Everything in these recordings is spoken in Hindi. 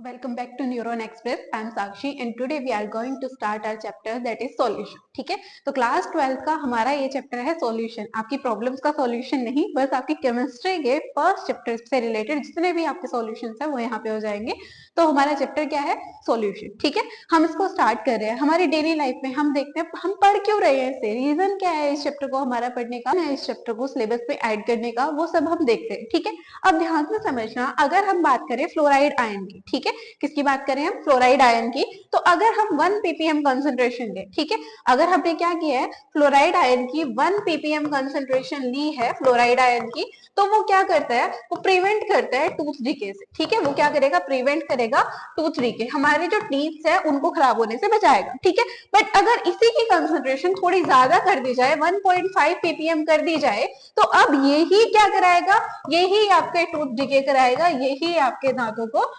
Welcome back to Neuron Express. I am Sakshi and today we are going to start our chapter that is solution. ठीक है, तो क्लास 12 का हमारा ये चैप्टर है सॉल्यूशन. आपकी प्रॉब्लम्स का सॉल्यूशन नहीं, बस आपकी केमिस्ट्री के फर्स्ट चैप्टर से रिलेटेड जितने भी आपके सॉल्यूशंस है वो यहाँ पे हो जाएंगे. तो हमारा चैप्टर क्या है? सॉल्यूशन. ठीक है, हम इसको स्टार्ट कर रहे हैं. हमारी डेली लाइफ में हम देखते हैं हम पढ़ क्यों रहे हैं, इसे रीजन क्या है इस चैप्टर को हमारा पढ़ने का, इस चैप्टर को सिलेबस पे ऐड करने का, वो सब हम देखते हैं. ठीक है, अब ध्यान से समझना. अगर हम बात करें फ्लोराइड आयन की, ठीक है, किसकी बात करें हम? फ्लोराइड आयन की. तो अगर हम 1 ppm कंसंट्रेशन लें, ठीक है, अगर हमने क्या किया है, फ्लोराइड आयन की 1 ppm कंसंट्रेशन ली है फ्लोराइड आयन की, तो वो क्या करता है, वो प्रिवेंट करता है टूथ डिके से. ठीक है, वो क्या करेगा? प्रिवेंट करेगा टूथ डिके, हमारे जो टीथ है उनको खराब होने से बचाएगा. ठीक है, बट अगर इसी की कंसंट्रेशन थोड़ी ज्यादा कर दी जाए, 1.5 ppm कर दी जाए, तो अब यही क्या कराएगा? यही आपके टूथ डिके कराएगा, यही आपके दांतों को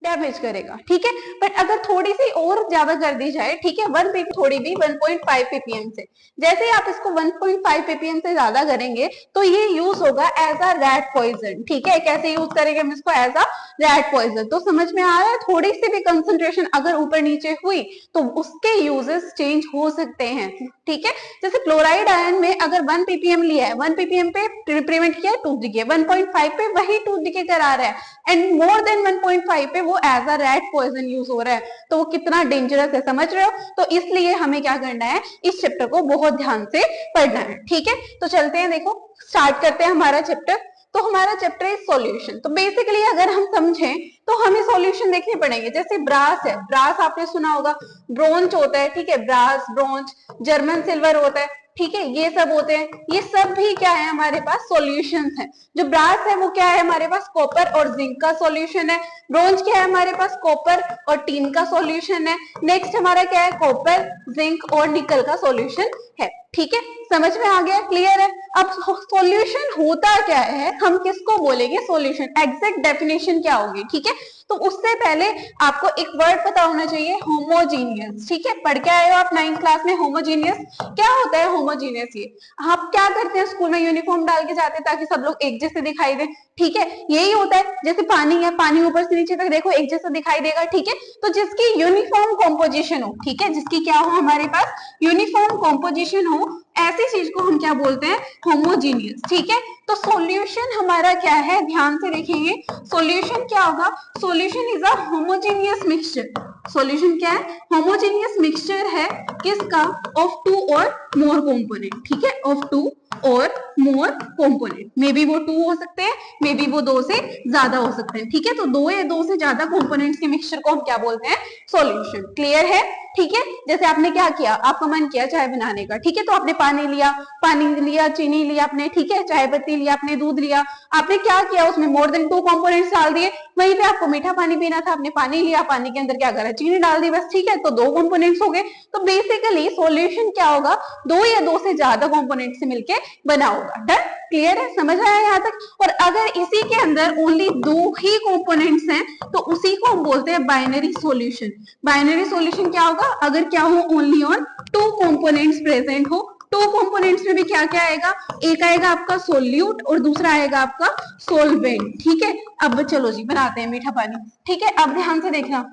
डैमेज करेगा. ठीक है, बट अगर थोड़ी सी और ज्यादा कर दी जाए, ठीक है, 1 ppm थोड़ी भी 1.5 ppm से, जैसे ही आप इसको 1.5 ppm से ज्यादा करेंगे तो ये यूज होगा एज अ रैट पॉइजन. ठीक है, कैसे यूज करेंगे हम इसको? As a rat poison. तो समझ में आ रहा है? थोड़ी सी भी कंसंट्रेशन अगर ऊपर नीचे हुई तो उसके यूजेस चेंज हो सकते हैं. ठीक है, जैसे क्लोराइड आयन में अगर 1 ppm लिया है, 1 ppm पे प्रिवेंट किया टूथ डिके, 1.5 पे वही टूथ डिके करा रहा है, एंड मोर देन 1.5 पे वो as a rat poison use हो रहा है, तो वो कितना डेंजरस है, समझ रहे हो? तो इसलिए हमें क्या करना है, इस चैप्टर को बहुत ध्यान से पढ़ना है. ठीक है, तो चलते हैं, देखो स्टार्ट करते हैं हमारा चैप्टर. तो हमारा चैप्टर है सॉल्यूशन. तो बेसिकली अगर हम समझें तो हमें सॉल्यूशन देखने पड़ेंगे. जैसे ब्रास है, ब्रास आपने सुना होगा, ब्रोंज होता है. ठीक है, ब्रास, ब्रोंज, जर्मन सिल्वर होता है. ठीक है, ये सब होते हैं. ये सब भी क्या है? हमारे पास सॉल्यूशंस हैं. जो ब्रास है वो क्या है? हमारे पास कॉपर और जिंक का सॉल्यूशन है. ब्रोंज क्या है? हमारे पास कॉपर और टीन का सॉल्यूशन है. नेक्स्ट हमारा क्या है? कॉपर, जिंक और निकल का सॉल्यूशन है. ठीक है, समझ में आ गया? क्लियर है? अब सॉल्यूशन होता क्या है, हम किसको बोलेंगे सॉल्यूशन, एग्जैक्ट डेफिनेशन क्या होगी? ठीक है, तो उससे पहले आपको एक वर्ड पता होना चाहिए, होमोजीनियस. ठीक है, पढ़ के आए हो आप 9th क्लास में होमोजीनियस. क्या होता है होमोजीनियस? ये आप क्या करते हैं, स्कूल में यूनिफॉर्म डाल के जाते हैं ताकि सब लोग एक जैसे दिखाई दे. ठीक है, यही होता है. जैसे पानी है, पानी ऊपर से नीचे तक देखो एक जैसा दिखाई देगा. ठीक है, तो जिसकी यूनिफॉर्म कॉम्पोजिशन हो, ठीक है, जिसकी क्या हो, हमारे पास यूनिफॉर्म कॉम्पोजिशन हो, ऐसी चीज को हम क्या बोलते हैं? होमोजीनियस. ठीक है, तो सॉल्यूशन हमारा क्या है? ध्यान से देखेंगे, सॉल्यूशन क्या होगा? Solution is a homogeneous mixture. Solution क्या है? होमोजीनियस मिक्सचर है किसका? ऑफ 2 और मोर कंपोनेंट. ठीक है, ऑफ 2 और मोर कंपोनेंट. मे बी वो 2 हो सकते हैं, मे बी वो 2 से ज्यादा हो सकते हैं. ठीक है, तो 2 या 2 से ज्यादा कंपोनेंट्स के मिक्सचर को हम क्या बोलते हैं? सॉल्यूशन. क्लियर है? ठीक है, जैसे आपने क्या किया, आपका मन किया चाय बनाने का. ठीक है, तो आपने पानी लिया, चीनी लिया आपने. ठीक है, चाय पत्ती लिया आपने, दूध लिया. आपने क्या किया, उसमें मोर देन 2 कंपोनेंट्स डाल दिए. वहीं पे आपको मीठा पानी पीना था, आपने पानी लिया, पानी के अंदर क्या करा, चीनी डाल दी, बस. ठीक है, तो 2 कंपोनेंट्स हो गए. तो बेसिकली सॉल्यूशन क्या होगा? 2 या 2 से ज्यादा कंपोनेंट से मिलके बना होगा. डन? क्लियर है? समझ आया यहाँ तक? और अगर इसी के अंदर ओनली 2 ही कंपोनेंट्स हैं तो उसी को हम बोलते हैं बाइनरी सॉल्यूशन. बाइनरी सॉल्यूशन क्या होगा? अगर क्या हो, ओनली ऑन 2 कंपोनेंट्स प्रेजेंट हो. 2 कंपोनेंट्स में भी क्या क्या आएगा? एक आएगा आपका सोल्यूट और दूसरा आएगा आपका सोलवेंट. ठीक है, अब चलो जी बनाते हैं मीठा पानी. ठीक है, अब ध्यान से देखना,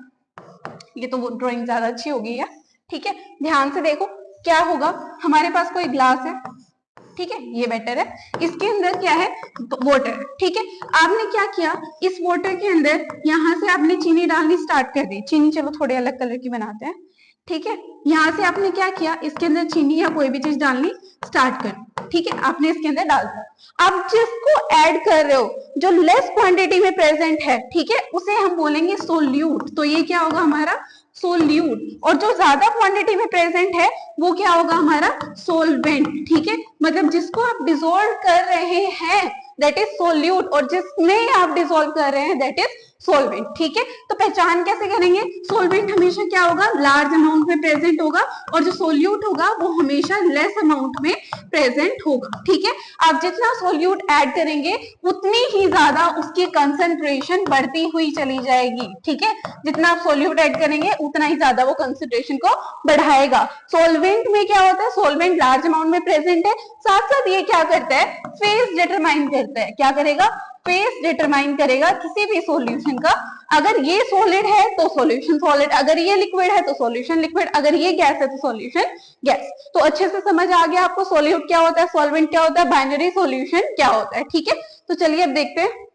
ये तो ड्राइंग ज्यादा अच्छी होगी यार. ठीक है, ध्यान से देखो क्या होगा. हमारे पास कोई ग्लास है, ठीक है, ये बेटर है. इसके अंदर क्या है? वाटर. ठीक है, आपने क्या किया, इस वाटर के अंदर यहां से आपने चीनी डालनी स्टार्ट कर दी. चीनी चलो थोड़े अलग कलर की बनाते हैं. ठीक है, यहां से आपने क्या किया, इसके अंदर चीनी या कोई भी चीज डालनी स्टार्ट कर. ठीक है, आपने इसके अंदर डाल दिया. आप जिसको ऐड कर रहे हो, जो लेस क्वांटिटी में प्रेजेंट है, ठीक है, उसे हम बोलेंगे सोल्यूट. तो ये क्या होगा हमारा? सोल्यूट. और जो ज्यादा क्वांटिटी में प्रेजेंट है वो क्या होगा? हमारा सोलवेंट. ठीक है, मतलब जिसको आप डिसॉल्व कर रहे हैं दैट इज सोल्यूट, और जिसमें आप डिसॉल्व कर रहे हैं दैट इज सोलवेंट. ठीक है, तो पहचान कैसे करेंगे? सोलवेंट हमेशा क्या होगा? लार्ज अमाउंट में प्रेजेंट होगा, और जो सोल्यूट होगा वो हमेशा लेस अमाउंट में प्रेजेंट होगा. ठीक है, आप जितना सोल्यूट ऐड करेंगे उतनी ही ज्यादा उसकी कंसंट्रेशन बढ़ती हुई चली जाएगी. ठीक है, जितना आप सोल्यूट ऐड करेंगे उतना ही ज्यादा वो कंसंट्रेशन को बढ़ाएगा. सोलवेंट में क्या होता है? सोलवेंट लार्ज अमाउंट में प्रेजेंट है, साथ साथ ये क्या करता है? फेज डिटरमाइन करता है. क्या करेगा? फेस डिटरमाइन करेगा किसी भी सॉल्यूशन का। अगर ये सॉलिड है तो सॉल्यूशन सॉलिड, अगर ये लिक्विड है तो सॉल्यूशन लिक्विड, अगर ये गैस है तो सॉल्यूशन गैस। तो अच्छे से समझ आ गया आपको सॉल्यूट क्या होता है, सॉल्वेंट क्या होता है, बाइनरी सॉल्यूशन क्या होता है। ठीक है, तो चलिए अब देखते हैं।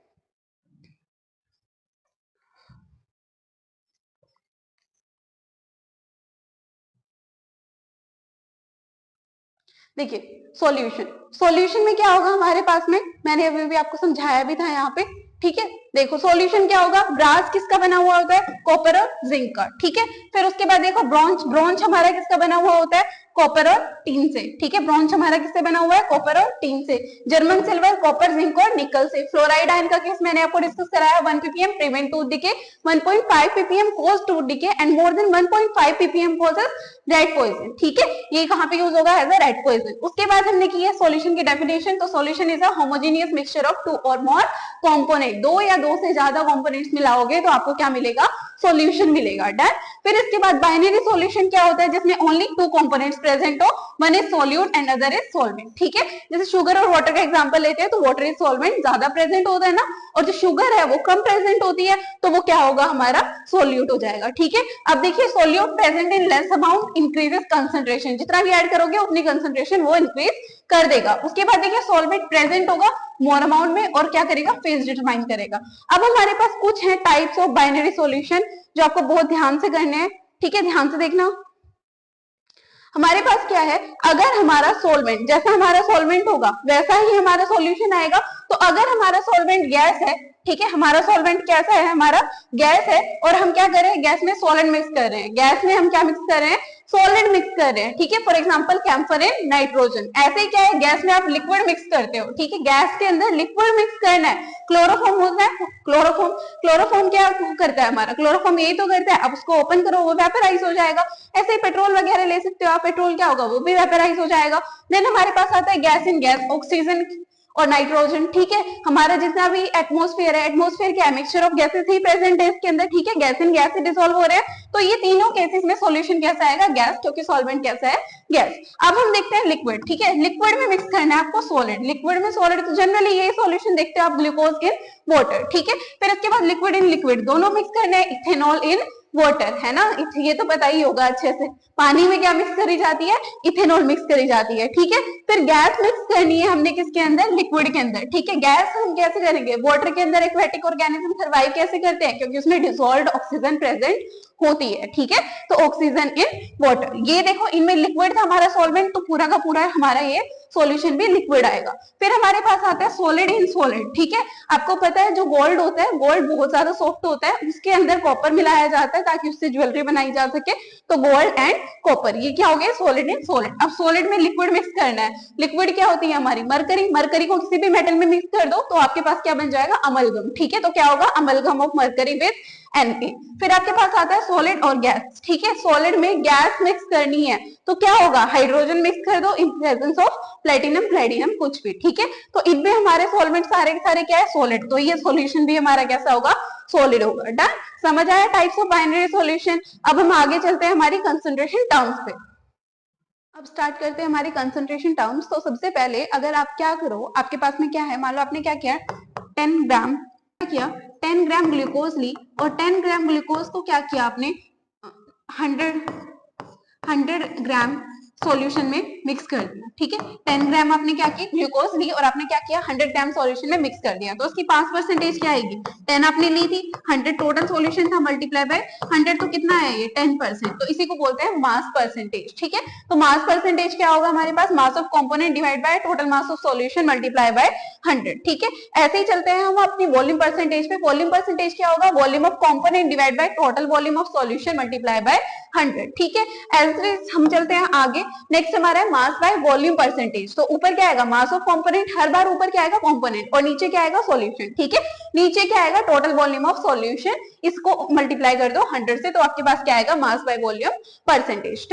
देखिए सॉल्यूशन, सॉल्यूशन में क्या होगा हमारे पास में, मैंने अभी भी आपको समझाया भी था यहाँ पे। ठीक है, देखो सॉल्यूशन क्या होगा, ब्रास किसका बना हुआ होता है, कॉपर और जिंक का। ठीक है, फिर उसके बाद देखो ब्रॉन्ज, ब्रॉन्ज हमारा किसका बना हुआ होता है, कॉपर और टीन से। ठीक है, ब्रॉन्ज हमारा किससे बना हुआ है, कॉपर और टीन से। जर्मन सिल्वर, कॉपर, जिंक और निकल से। फ्लोराइड आयन का केस मैंने आपको डिस्कस कराया, 1 ppm prevent tooth decay, 1.5 ppm cause tooth decay and more than 1.5 ppm causes rat poison. ठीक है, ये कहां पे यूज होगा, एज अ रेड पॉइजन। उसके बाद हमने की है सॉल्यूशन की डेफिनेशन। तो solution is a homogeneous mixture of 2 और मोर कंपोनेंट, 2 या 2 से ज्यादा कंपोनेंट्स मिलाओगे तो आपको क्या मिलेगा, सॉल्यूशन मिलेगा। डन। फिर इसके बाद बाइनरी सॉल्यूशन क्या होता है, जिसमें ओनली 2 कंपोनेंट्स प्रेजेंट हो, one is solute and other is solvent. ठीक है, जैसे शुगर और वाटर का एग्जांपल लेते हैं तो वाटर इज सॉल्वेंट ज्यादा प्रेजेंट होता है ना, और जो शुगर है वो कम प्रेजेंट होती है, तो वो क्या होगा, हमारा सॉल्यूट हो जाएगा। ठीक है, अब देखिए solute present in less amount increases concentration, जितना भी ऐड करोगे उतनी कंसंट्रेशन वो इंक्रीज कर देगा। उसके बाद देखिए सॉल्वेंट प्रेजेंट होगा मोर अमाउंट में और क्या करेगा, फेज डिटरमाइन करेगा। अब हमारे पास कुछ है टाइप्स ऑफ बाइनरी सॉल्यूशन जो आपको बहुत ध्यान से करने हैं। ठीक है, ध्यान से देखना। हमारे पास क्या है, अगर हमारा सॉल्वेंट, जैसा हमारा सॉल्वेंट होगा वैसा ही हमारा सॉल्यूशन आएगा। तो अगर हमारा सॉल्वेंट गैस है, ठीक है, हमारा सॉल्वेंट कैसा है, हमारा गैस है, और हम क्या कर रहे हैं, गैस में सॉलिड मिक्स कर रहे हैं, गैस में हम क्या मिक्स कर रहे हैं, सॉलिड मिक्स कर रहे हैं। ठीक है, for example camphor and nitrogen. ऐसे ही क्या है, गैस में आप लिक्विड मिक्स करते हो। ठीक है, गैस के अंदर लिक्विड मिक्स करना है, क्लोरोफॉर्म होता है, क्लोरोफॉर्म, क्लोरोफॉर्म क्या करता है हमारा, क्लोरोफॉर्म यही तो करता है, अब उसको ओपन करो वो वेपराइज हो जाएगा। ऐसे ही पेट्रोल वगैरह ले सकते हो आप, पेट्रोल क्या होगा, वो भी वेपराइज हो जाएगा। देन हमारे पास आता है गैस इन गैस, ऑक्सीजन और नाइट्रोजन। ठीक है, हमारा जितना भी एटमॉस्फेयर है, एटमॉस्फेयर क्या है, mixture of gases he present है इसके अंदर। ठीक है, गैस इन गैस से डिसॉल्व हो रहे हैं, तो ये तीनों केसेस में सॉल्यूशन कैसा आएगा, गैस, क्योंकि सॉल्वेंट कैसा है, गैस। अब हम देखते हैं लिक्विड। ठीक है, लिक्विड में मिक्स करना है आपको सॉलिड, लिक्विड में सॉलिड, तो जनरली यही सॉल्यूशन देखते हो आप, ग्लूकोज इन वाटर। ठीक है, फिर इसके बाद लिक्विड इन लिक्विड दोनों मिक्स करना है, इथेनॉल इन वाटर, है ना, ये तो पता ही होगा अच्छे से। पानी में क्या मिक्स करी जाती है, इथेनॉल मिक्स करी जाती है। ठीक है, फिर गैस मिक्स करनी है हमने किसके अंदर, लिक्विड के अंदर। ठीक है, गैस हम कैसे करेंगे, वाटर के अंदर एक्वेटिक ऑर्गेनिज्म सर्वाइव कैसे करते हैं, क्योंकि उसमें डिसॉल्व्ड ऑक्सीजन प्रेजेंट होती है। ठीक है, तो ऑक्सीजन इन वाटर, ये देखो इनमें लिक्विड था हमारा सॉल्वेंट, तो पूरा का पूरा हमारा ये सॉल्यूशन भी लिक्विड आएगा। फिर हमारे पास आता है सॉलिड इन सॉलिड। ठीक है, आपको पता है जो गोल्ड होता है, गोल्ड बहुत ज्यादा सॉफ्ट होता है, उसके अंदर कॉपर मिलाया जाता है ताकि उससे ज्वेलरी बनाई जा सके, तो गोल्ड एंड कॉपर, ये क्या हो गया, सॉलिड इन सॉलिड। अब सॉलिड में लिक्विड मिक्स करना है, लिक्विड क्या होती है हमारी, मरकरी, मरकरी को किसी भी मेटल में मिक्स कर दो तो आपके पास क्या बन जाएगा, अमलगम। ठीक है, तो क्या होगा, amalgam of mercury with Na। फिर आपके पास आता है सॉलिड और गैस। ठीक है, सॉलिड में गैस मिक्स करनी है तो क्या होगा, हाइड्रोजन मिक्स कर दो in presence of platinum, platinum कुछ भी। ठीक है, तो इनमें हमारे सॉल्वेंट सारे के सारे क्या है, सॉलिड, तो ये सॉल्यूशन भी हमारा कैसा होगा, सॉलिड होगा। डन, समझ आया टाइप्स ऑफ बाइनरी सॉल्यूशन। अब हम आगे चलते हैं हमारी कंसंट्रेशन टर्म्स पे। अब स्टार्ट करते हैं हमारी कंसंट्रेशन टर्म्स। तो सबसे पहले अगर आप क्या करो, आपके पास में क्या है, मान लो आपने क्या किया, 10 ग्राम किया, 10 ग्राम ग्लूकोज ली, और 10 ग्राम ग्लूकोज को क्या किया आपने, 100 ग्राम सॉल्यूशन में मिक्स कर दिया। ठीक है, 10 ग्राम आपने क्या किया, ग्लूकोज ली और आपने क्या किया, 100 ग्राम सॉल्यूशन में मिक्स कर दिया, तो उसकी 5% क्या आएगी, 10 आपने ली थी, 100 टोटल सॉल्यूशन था, मल्टीप्लाई बाय 100, तो कितना है ये, 10%, तो इसी को बोलते हैं मास परसेंटेज। ठीक है, तो मास परसेंटेज क्या होगा हमारे पास, mass of component divide by total mass of solution multiply by 100। ठीक है, ऐसे ही चलते हैं हम अपनी वॉल्यूम परसेंटेज पे। वॉल्यूम परसेंटेज क्या होगा, volume of component divide by total volume of solution multiply by 100। ठीक है, ऐसे हम चलते हैं आगे। नेक्स्ट हमारा है मास बाय वॉल्यूम परसेंटेज। तो ऊपर क्या आएगा, मास ऑफ कंपोनेंट, हर बार ऊपर क्या आएगा, कंपोनेंट, और नीचे क्या आएगा, सॉल्यूशन। ठीक है, नीचे क्या आएगा, टोटल वॉल्यूम ऑफ सॉल्यूशन इसको मल्टीप्लाई कर दो 100 से, तो आपके पास क्या आएगा, मास बाय वॉल्यूम परसेंटेज।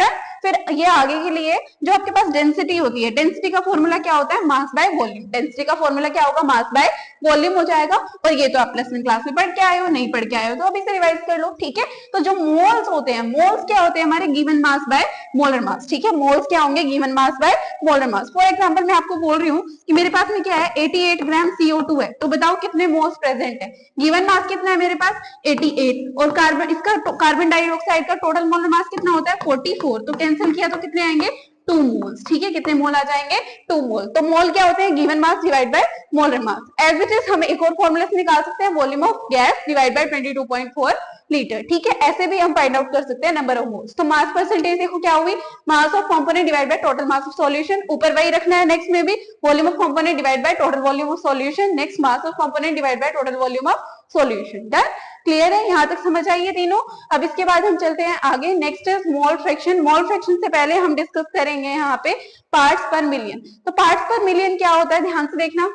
फिर ये आगे के लिए जो आपके पास डेंसिटी होती है, डेंसिटी का फॉर्मूला क्या होता है, मास बाय वॉल्यूम। डेंसिटी का फॉर्मूला क्या होगा, मास बाय वॉल्यूम हो जाएगा। और ये तो आप प्लस वन क्लास में पढ़ के आए हो, नहीं पढ़ के आए हो तो अभी से रिवाइज कर लो, ठीक है। तो जो मोल्स होते हैं, मोल्स क्या होते हैं हमारे, गिवन मास बाय मोलर मास, ठीक है। मोल्स क्या होंगे, given mass by molar mass. For example मैं आपको बोल रही हूँ कि मेरे पास में क्या है, 88 ग्राम CO2 है, तो बताओ कितने मोल्स प्रेजेंट है। गिवन मास कितना है मेरे पास, 88, और कार्बन, इसका कार्बन डाइऑक्साइड का टोटल मोलर मास कितना होता है, 44, तो कैंसिल किया तो कितने आएंगे, 2 मोल्स, ठीक है। कितने मोल आ जाएंगे, 2 मोल। तो मोल क्या होते हैं, given mass divide by molar mass. As it is हम एक और फॉर्मूला से निकाल सकते हैं, volume of gas divide by 22.4 litre, ठीक है। ऐसे भी हम फाइंड आउट कर सकते हैं नंबर ऑफ मोल्स। तो मास परसेंटेज देखो क्या हुई, मास of component divide by total mass of solution, ऊपर वही रखना है नेक्स्ट में भी, volume of component divide by total volume of solution, next mass of component divide by total volume of solution. Done, clear है, यहाँ तक समझ आई है तीनों। अब इसके बाद हम चलते हैं आगे, next is mole fraction. Mole fraction से पहले हम डिस्कस करेंगे यहाँ पे पार्ट्स पर मिलियन। तो पार्ट्स पर मिलियन क्या होता है, ध्यान से देखना।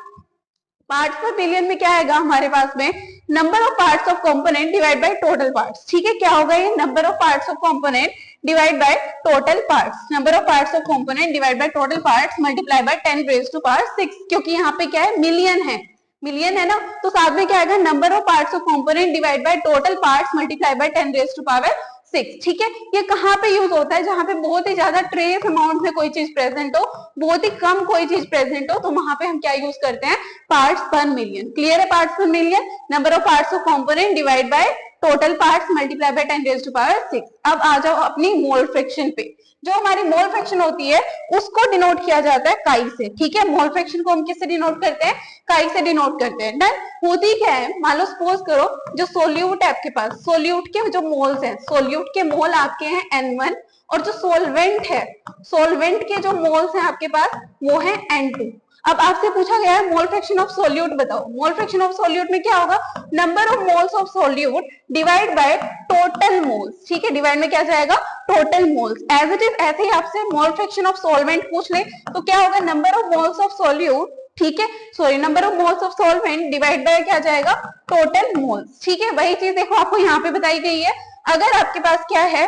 पार्ट्स पर मिलियन में क्या आएगा हमारे पास में, number of parts of component divide by total parts, ठीक है। क्या होगा ये, number of parts of component divide by total parts, number of parts of component divide by total parts multiply by 10 raise to power 6, क्योंकि यहाँ पे क्या है, मिलियन है, मिलियन है ना, तो साथ में क्या आएगा, number of parts of component divide by total parts multiply by 10 raise to power 6, ठीक है। ये कहाँ पे यूज होता है, जहां पे बहुत ही ज्यादा ट्रेस अमाउंट में कोई चीज प्रेजेंट हो, बहुत ही कम कोई चीज प्रेजेंट हो, तो वहां पे हम क्या यूज करते हैं, पार्ट्स पर मिलियन। क्लियर है, parts per million, number of parts of component divide by total parts multiply by 10 raise to power 6। अब आ जाओ अपनी मोल फ्रैक्शन पे। जो हमारी मोल फ्रैक्शन होती है उसको डिनोट किया जाता है काई से, ठीक है। मोल फ्रैक्शन को हम किससे डिनोट करते हैं, काई से डिनोट करते हैं। डन, होती क्या है, मान लो सपोज करो जो सोल्यूट है आपके पास, सोल्यूट के जो मोल्स हैं, सोल्यूट के मोल आपके हैं N1, और जो सोलवेंट है, सोलवेंट के जो मोल्स हैं आपके पास वो है N2। अब आपसे पूछा गया है मोल फ्रैक्शन ऑफ सोल्यूट बताओ। मोल फ्रैक्शन ऑफ सोल्यूट में क्या होगा, number of moles of solute divide by total moles, ठीक है। डिवाइड में क्या जाएगा, total moles. As it is ऐसे ही आपसे मोल फ्रैक्शन ऑफ सॉल्वेंट पूछ ले तो क्या होगा, number of moles of solute, ठीक है, sorry, number of moles of solvent divide by क्या जाएगा, टोटल मोल्स, ठीक है। वही चीज देखो आपको यहाँ पे बताई गई है। अगर आपके पास क्या है,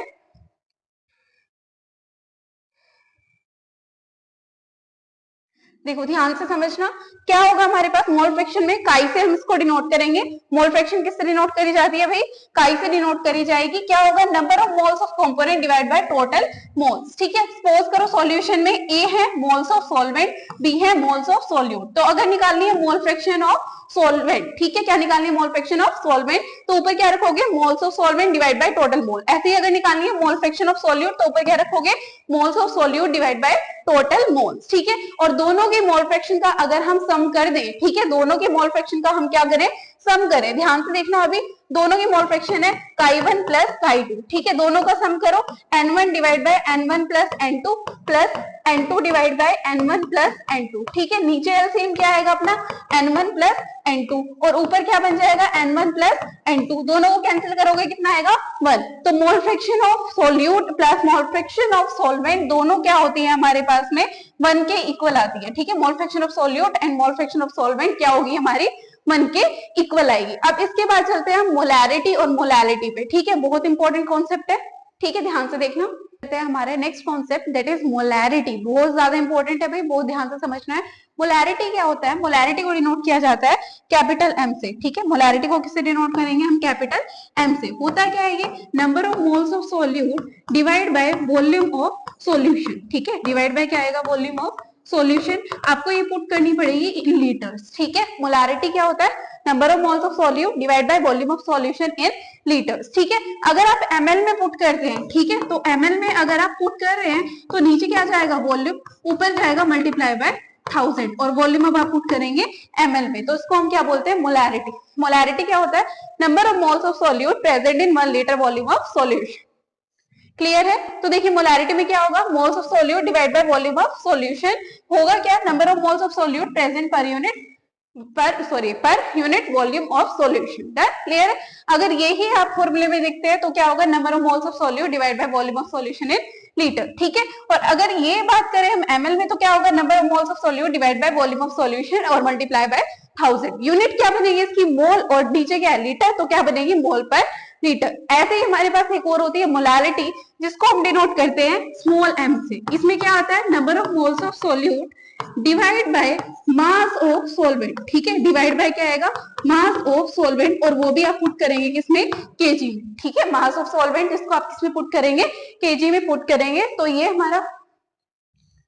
देखो ध्यान से समझना, क्या होगा हमारे पास मोल फ्रैक्शन में, काई से हम इसको डिनोट करेंगे। मोल फ्रैक्शन किससे डिनोट करी जाती है भाई, काई से डिनोट करी जाएगी। क्या होगा, number of moles of component divide by total moles, ठीक है। सपोज करो सॉल्यूशन में ए है मोल्स ऑफ सॉल्वेंट, बी है मोल्स ऑफ सोल्यूट, तो अगर निकालनी है मोल फ्रैक्शन ऑफ सॉल्वेंट, ठीक है, क्या निकालनी है, मोल फ्रैक्शन ऑफ सॉल्वेंट, तो ऊपर क्या रखोगे, moles of solvent divide by total mole. ऐसे ही अगर निकालनी है मोल फ्रैक्शन ऑफ सोल्यूट, तो ऊपर क्या रखोगे, moles of solute divide by total moles, ठीक है। और दोनों के मोल फ्रैक्शन का अगर हम सम कर दें, ठीक है, दोनों के मोल फ्रैक्शन का हम क्या करें, सम करें। ध्यान से देखना, अभी दोनों की मोल फ्रैक्शन है काई1 प्लस काई2, ठीक है। दोनों का सम करो, N1 divide by N1 plus N2 plus N2 divide by N1 plus N2, ठीक है। नीचे एलसीएम क्या आएगा अपना, N1 प्लस N2, और ऊपर क्या बन जाएगा, N1 प्लस N2। दोनों को कैंसिल करोगे कितना आएगा, 1। तो mole fraction of solute plus mole fraction of solvent दोनों क्या होती है हमारे पास में, 1 के इक्वल आती है, ठीक है। Mole fraction of solute and mole fraction of solvent क्या होगी हमारी, 1 के इक्वल आएगी। अब इसके बाद चलते हैं हम मोलैरिटी और मोलैलिटी पे, ठीक है। बहुत इंपॉर्टेंट कॉन्सेप्ट है, ठीक है, ध्यान से देखना। हमारे next concept that is molarity, बहुत ज्यादा इंपॉर्टेंट है भाई, बहुत ध्यान से समझना है। मोलैरिटी क्या होता है, मोलैरिटी को डिनोट किया जाता है कैपिटल M से, ठीक है। मोलैरिटी को किससे डिनोट करेंगे हम, कैपिटल M से। होता क्या है ये, number of moles of solute divide by volume of solution, ठीक है। डिवाइड बाय क्या आएगा, वॉल्यूम ऑफ सॉल्यूशन। आपको ये पुट करनी पड़ेगी इन लीटर्स, ठीक है। मोलैरिटी क्या होता है, number of moles of solute divide by volume of solution in litres, ठीक है। अगर आप ml में पुट करते हैं, ठीक है, तो ml में अगर आप पुट कर रहे हैं तो नीचे क्या जाएगा, वॉल्यूम, ऊपर जाएगा मल्टीप्लाई बाय 1000, और वॉल्यूम अब आप पुट करेंगे ml में, तो इसको हम क्या बोलते हैं, मोलैरिटी। मोलैरिटी क्या होता है, number of moles of solute present in 1 litre volume of solution. Clear है, तो देखिए मोलैरिटी में क्या होगा, moles of solute divide by volume of solution, होगा क्या, number of moles of solute present per unit volume of solution. Clear है। अगर यही आप फॉर्मूले में देखते हैं तो क्या होगा, number of moles of solute divide by volume of solution in litre, ठीक है। और अगर ये बात करें हम ml में तो क्या होगा, number of moles of solute divide by volume of solution और मल्टीप्लाई बाय 1000। यूनिट क्या बनेगी इसकी, मोल, और नीचे क्या है लीटर, तो क्या बनेगी मोल पर लीटर। ऐसे ही हमारे पास एक और होती है मोलालिटी, जिसको हम डिनोट करते हैं स्मॉल m से। इसमें क्या आता है, number of moles of solute divide by mass of solvent. ठीक है, डिवाइड बाय क्या आएगा, मास ऑफ सोलवेंट, और वो भी आप पुट करेंगे किसमें, केजी में। ठीक है, मास ऑफ सोलवेंट इसको आप किसमें पुट करेंगे, केजी में पुट करेंगे। तो ये हमारा,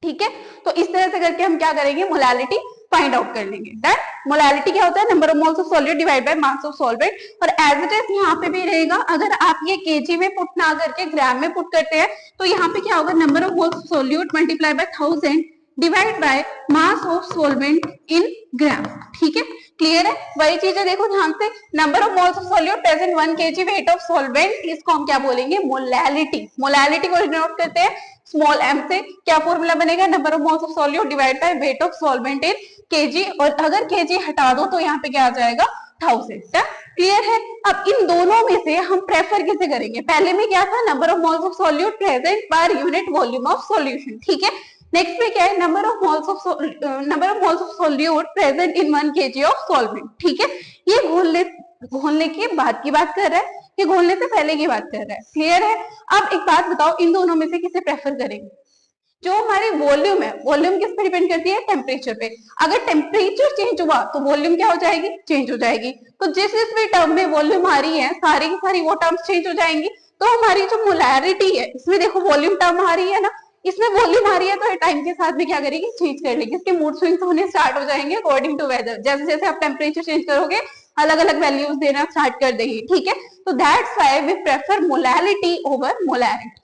ठीक है, तो इस तरह से करके हम क्या करेंगे, मोलालिटी फाइंड आउट कर लेंगे। दैट मोलालिटी क्या होता है, number of moles of solute divide by mass of solvent. और एज इट इज यहाँ पे भी रहेगा, अगर आप ये केजी में पुट ना करके ग्राम में पुट करते हैं, तो यहाँ पे क्या होगा, number of moles of solute multiply by 1000 divide by mass of solvent in gram. ठीक है, क्लियर है। वही चीज है, देखो ध्यान से, number of moles of solute present 1 kg weight of solvent, इसको हम क्या बोलेंगे, मोलालिटी। मोलालिटी को डिनोट करते हैं स्मॉल m से। क्या फॉर्मूला बनेगा, number of moles of solute divide by weight of solvent in KG, और अगर केजी हटा दो तो यहाँ पे क्या आ जाएगा, 1000। क्लियर है। अब इन दोनों में से हम प्रेफर किसे करेंगे, पहले में क्या था, number of moles of solute present per unit volume of solution. ठीक है, नेक्स्ट में क्या है, number of moles of solute present in 1 kg of solvent. ठीक है, ये घोलने के बाद की बात कर रहा है, ये घोलने से पहले की बात कर रहा है। क्लियर है। अब एक बात बताओ, इन दोनों में से किसे प्रेफर करेंगे, जो हमारी वॉल्यूम है, वॉल्यूम किस पे डिपेंड करती है, टेम्परेचर पे। अगर टेम्परेचर चेंज हुआ तो वॉल्यूम क्या हो जाएगी, चेंज हो जाएगी। तो जिस भी टर्म में वॉल्यूम आ रही है, सारी की सारी वो टर्म्स चेंज हो जाएंगी। तो हमारी जो मोलैरिटी है, इसमें देखो वॉल्यूम टर्म आ रही है ना, इसमें वॉल्यूम आ रही है, तो टाइम के साथ में क्या करेगी, चेंज कर लेगी। इसके मूड स्विंग्स होने स्टार्ट हो जाएंगे अकॉर्डिंग टू वेदर। जैसे जैसे आप टेम्परेचर चेंज करोगे, अलग अलग वैल्यूज देना स्टार्ट कर देगी। ठीक है, तो that's why we prefer molality over molarity.